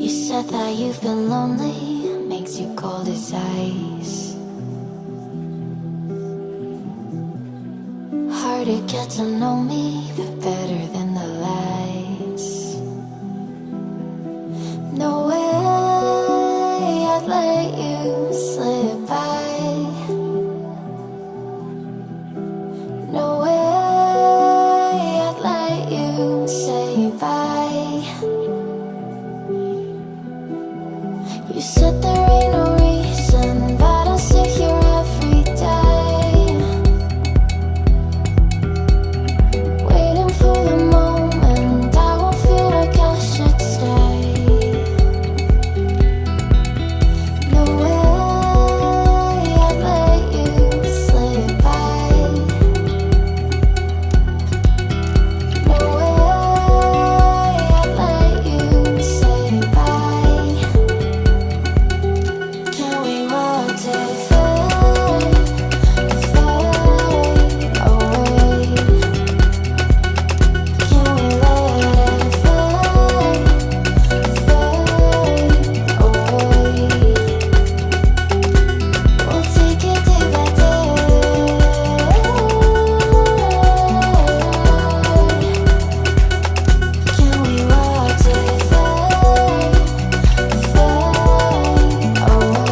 said that you've been lonely, makes you cold as ice. Hard to get to know me, but better than the lies. No way I'd let you slip by. No way I'd let you say bye. You said there ain't no reason, but I'll sit here every day, waiting for the moment I won't feel like I should stay. No way I'd let you slip by. No way I'd let you say bye. Can we watch it fade, fade away? Can we let it fade, fade away? We'll take it day by day. Can we watch it fade, fade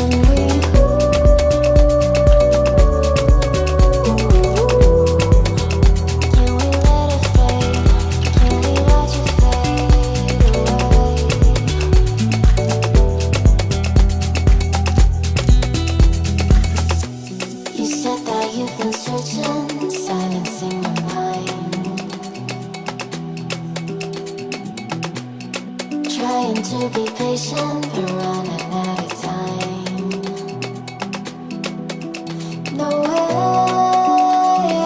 away? You said that you've been searching, silencing your mind, trying to be patient, but running out of time. No way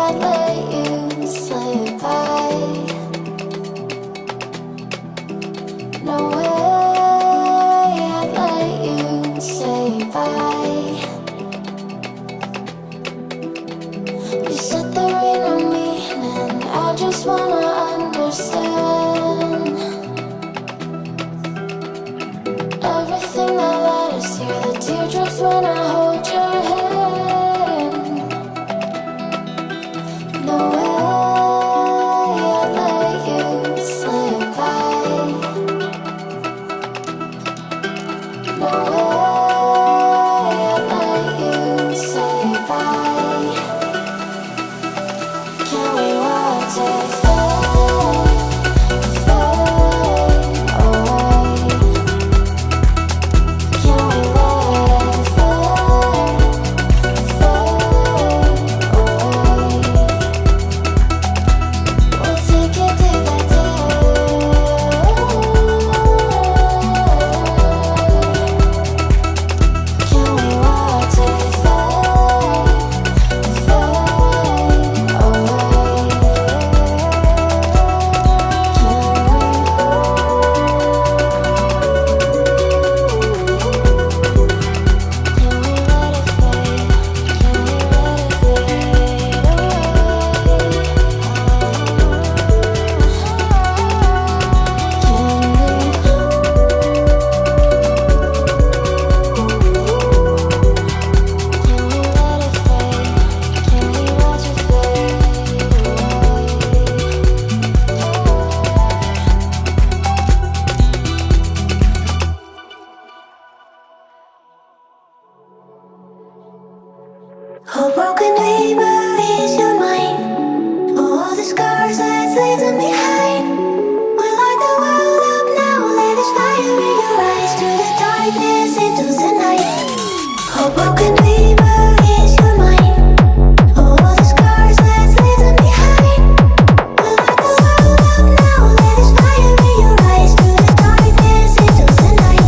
I'd let you slip by. No way I'd let you say bye. You said there ain't no meaning, I just wanna understand everything that led us here, the teardrops when I hold your hand. No way I'd let you slip by. No way I'd let you say bye. Can we watch it fade, fade away? Can we let it fade, fade away? We'll take it day by day. Can we watch it fade, fade away? Oh, broken dreamer, is your mind? Oh, all the scars that's leaving behind. We light the world up now, let us fire in your eyes, to the darkness, into the night. Oh, broken dreamer, is your mind? Oh, all the scars that's leaving behind. We light the world up now, let us fire in your eyes, to the darkness, into the night.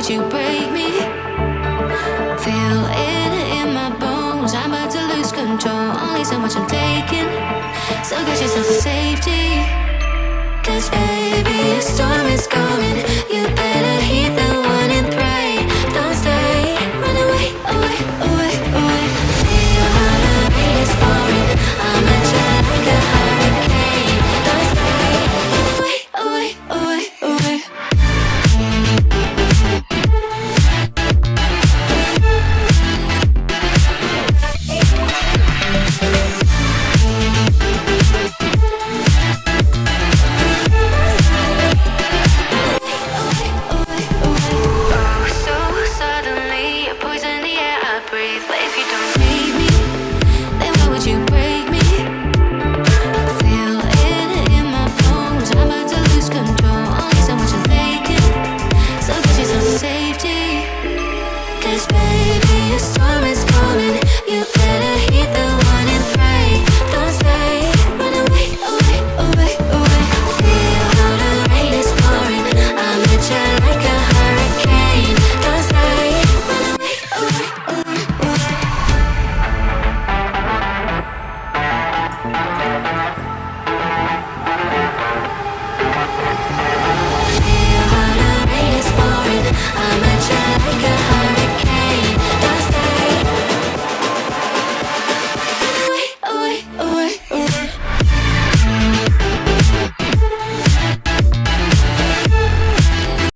would you break me? Feel it in my bones, I'm about to lose control. Only so much I'm taking, so get yourself to safety. 'Cause baby, a storm is coming. You better heed the one and pray. Don't stay, run away, away, away, away. Feel how the rain is pouring. I'm at you like a hurricane. Don't stay, away, away, away, away.